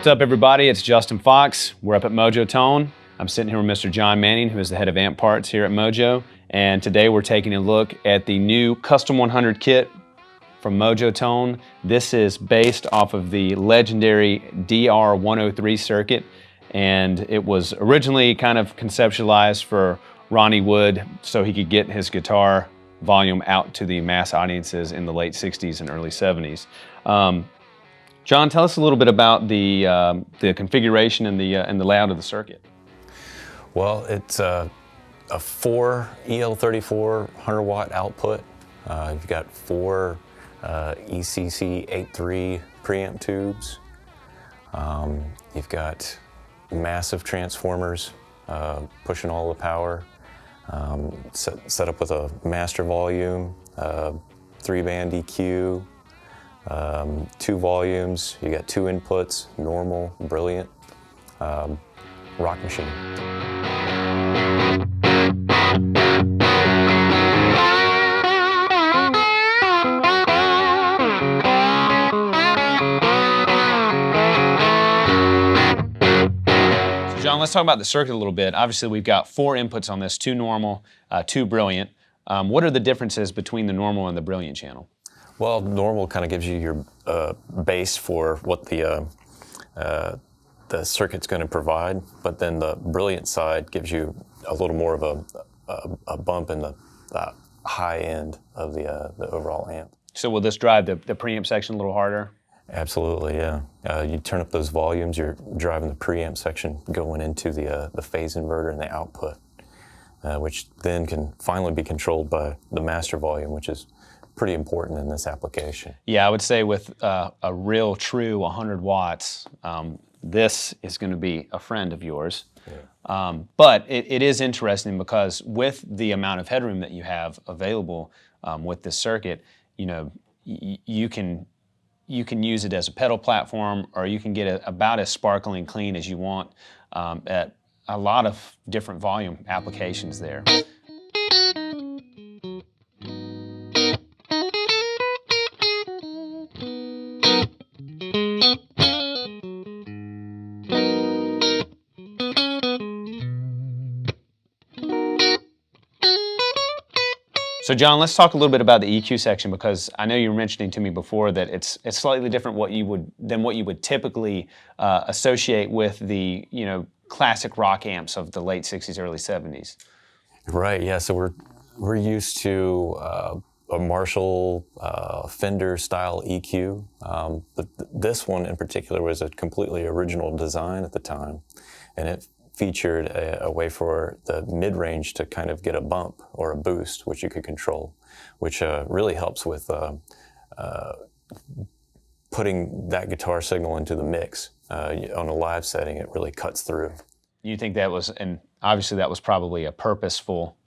What's up, everybody? It's Justin Fox. We're up at Mojotone. I'm sitting here with Mr. John Manning, who is the head of amp parts here at Mojo. And today we're taking a look at the new Custom 100 kit from Mojotone. This is based off of the legendary DR103 circuit. And it was originally kind of conceptualized for Ronnie Wood so he could get his guitar volume out to the mass audiences in the late 60s and early 70s. John, tell us a little bit about the configuration and the layout of the circuit. Well, it's a 4 EL34 100-watt output. You've got 4 ECC 8.3 preamp tubes. You've got massive transformers pushing all the power. Set up with a master volume, 3-band EQ, 2 volumes. You got 2 inputs, normal, brilliant, rock machine. John, let's talk about the circuit a little bit. Obviously, we've got 4 inputs on this, 2 normal, 2 brilliant. What are the differences between the normal and the brilliant channel? Well, normal kind of gives you your base for what the circuit's going to provide, but then the brilliant side gives you a little more of a bump in the high end of the overall amp. So will this drive the preamp section a little harder? Absolutely, yeah. You turn up those volumes, you're driving the preamp section going into the phase inverter and the output, which then can finally be controlled by the master volume, which is pretty important in this application. Yeah, I would say with a real true 100 watts, this is going to be a friend of yours. Yeah. But it is interesting because with the amount of headroom that you have available with this circuit, you know, you can use it as a pedal platform, or you can get it about as sparkling clean as you want at a lot of different volume applications there. So John, let's talk a little bit about the EQ section, because I know you were mentioning to me before that it's slightly different than what you would typically associate with the classic rock amps of the late 60s, early 70s. Right, yeah, so we're used to a Marshall Fender style EQ, but this one in particular was a completely original design at the time, and it featured a way for the mid-range to kind of get a bump or a boost, which you could control, which really helps with putting that guitar signal into the mix. On a live setting, it really cuts through. You think that was, and obviously that was probably a purposeful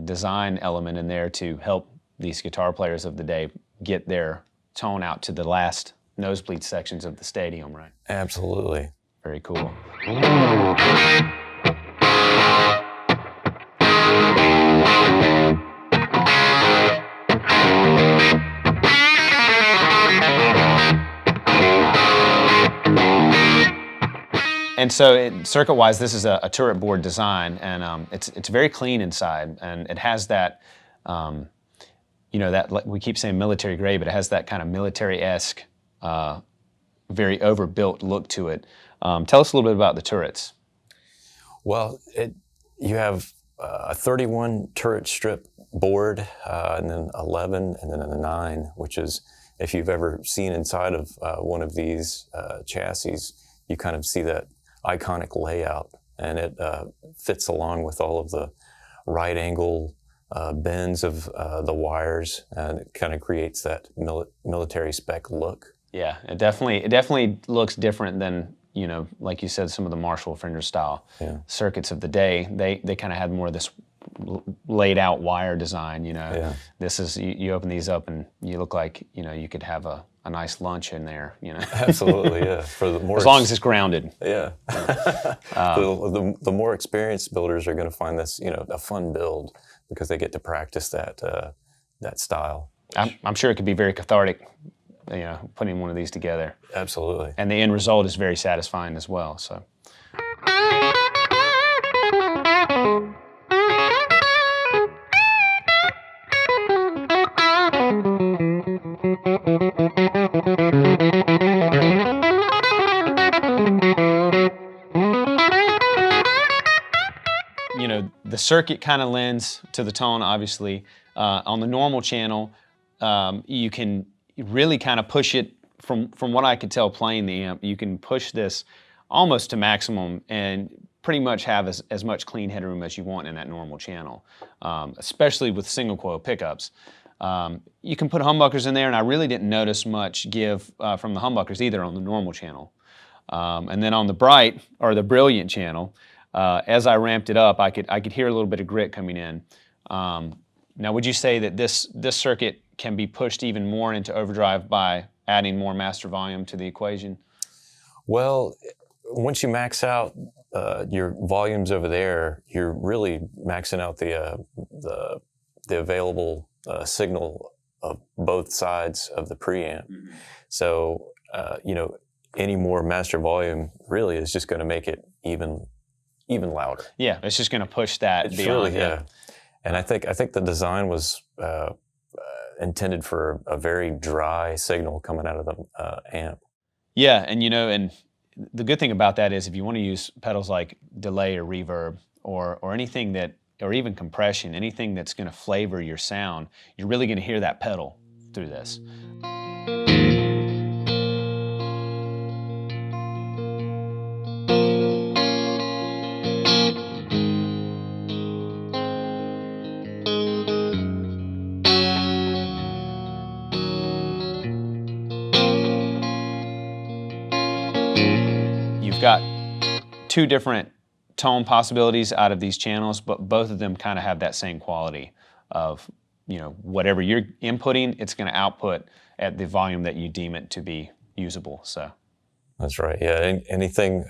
design element in there to help these guitar players of the day get their tone out to the last nosebleed sections of the stadium, right? Absolutely. Very cool. And so, circuit-wise, this is a turret board design, and it's very clean inside, and it has that, that we keep saying military grade, but it has that kind of military-esque, very overbuilt look to it. Tell us a little bit about the turrets. Well, you have a 31 turret strip board, and then 11, and then a 9, which is, if you've ever seen inside of one of these chassis, you kind of see that iconic layout, and it fits along with all of the right angle bends of the wires, and it kind of creates that military spec look. Yeah, it definitely looks different than, like you said, some of the Marshall Fender style circuits of the day. They kind of had more of this laid out wire design, Yeah. This is, you open these up and you look like, you could have a nice lunch in there, Absolutely, yeah. For the more, as long as it's grounded. Yeah. The more experienced builders are going to find this, a fun build, because they get to practice that style. I'm sure it could be very cathartic putting one of these together. Absolutely. And the end result is very satisfying as well. So. The circuit kind of lends to the tone, obviously. On the normal channel, you can really kind of push it, from what I could tell playing the amp, you can push this almost to maximum and pretty much have as much clean headroom as you want in that normal channel, especially with single coil pickups. You can put humbuckers in there, and I really didn't notice much give from the humbuckers either on the normal channel. And then on the bright, or the brilliant channel, as I ramped it up, I could hear a little bit of grit coming in. Now, would you say that this circuit can be pushed even more into overdrive by adding more master volume to the equation? Well, once you max out your volumes over there, you're really maxing out the available signal of both sides of the preamp. Mm-hmm. So, any more master volume really is just going to make it even louder. Yeah, it's just going to push that beyond. Really, yeah. And I think the design was intended for a very dry signal coming out of the amp. Yeah, and and the good thing about that is if you want to use pedals like delay or reverb or anything that, or even compression, anything that's going to flavor your sound, you're really going to hear that pedal through this. You've got two different tone possibilities out of these channels, but both of them kind of have that same quality of, whatever you're inputting, it's going to output at the volume that you deem it to be usable. So that's right. Yeah. Anything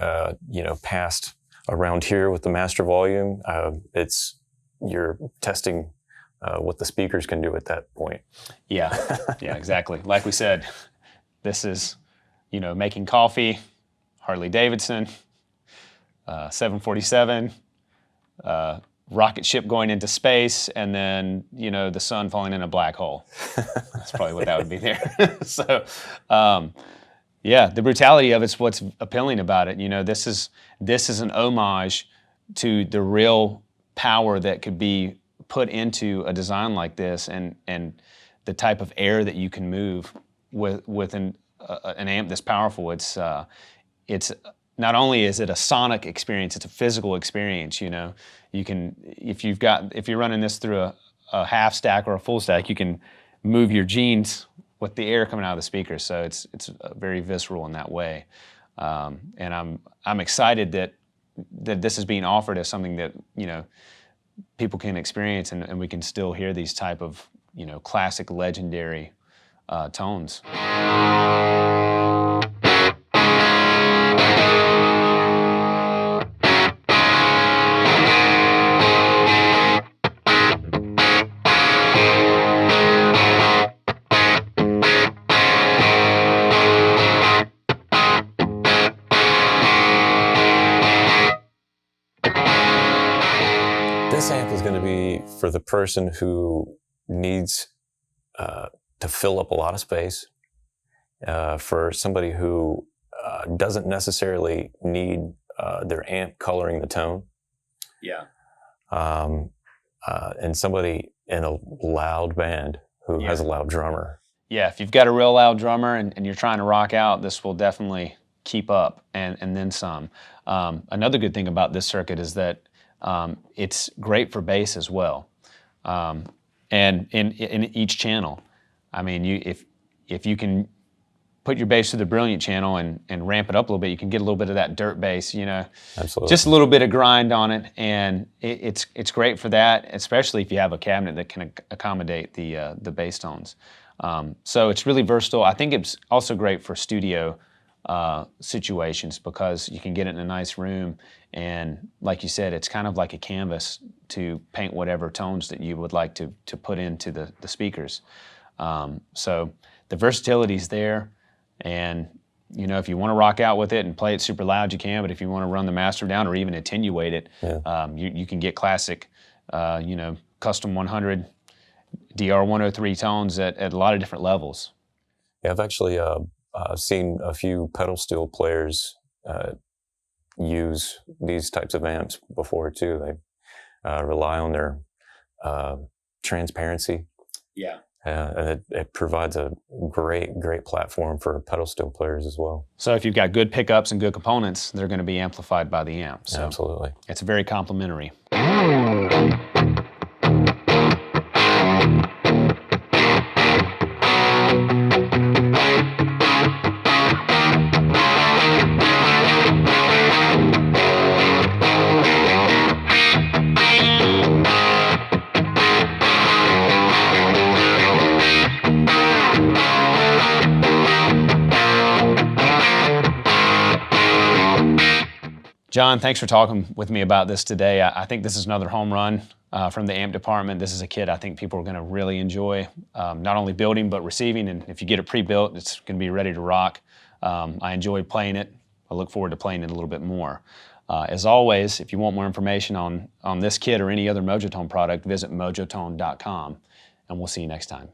past around here with the master volume, you're testing what the speakers can do at that point. Yeah. Yeah. Exactly. Like we said, this is making coffee, Harley Davidson, 747, rocket ship going into space, and then the sun falling in a black hole. That's probably what that would be there. So, yeah, the brutality of it's what's appealing about it. This is an homage to the real power that could be put into a design like this, and the type of air that you can move with an amp this powerful. It's not only is it a sonic experience, it's a physical experience. You can, if you're running this through a half stack or a full stack, you can move your jeans with the air coming out of the speakers. So it's very visceral in that way. And I'm excited that this is being offered as something that people can experience, and we can still hear these type of classic, legendary tones. This amp is going to be for the person who needs to fill up a lot of space, for somebody who doesn't necessarily need their amp coloring the tone. Yeah. And somebody in a loud band who has a loud drummer. Yeah, if you've got a real loud drummer and you're trying to rock out, this will definitely keep up and then some. Another good thing about this circuit is that it's great for bass as well, and in each channel. I mean, if you can put your bass to the brilliant channel and ramp it up a little bit, you can get a little bit of that dirt bass, Absolutely. Just a little bit of grind on it, and it's great for that, especially if you have a cabinet that can accommodate the bass tones. So it's really versatile. I think it's also great for studio situations because you can get it in a nice room, and like you said, it's kind of like a canvas to paint whatever tones that you would like to put into the speakers. So the versatility's there, and you know, if you want to rock out with it and play it super loud, you can. But if you want to run the master down or even attenuate it, you can get classic, you know, custom 100 DR 103 tones at a lot of different levels. Yeah, I've actually seen a few pedal steel players use these types of amps before too. They rely on their transparency. Yeah. And it provides a great platform for pedal steel players as well. So if you've got good pickups and good components, they're going to be amplified by the amp. So absolutely. It's very complementary. John, thanks for talking with me about this today. I think this is another home run from the amp department. This is a kit I think people are going to really enjoy, not only building but receiving. And if you get it pre-built, it's going to be ready to rock. I enjoy playing it. I look forward to playing it a little bit more. As always, if you want more information on this kit or any other Mojotone product, visit mojotone.com. And we'll see you next time.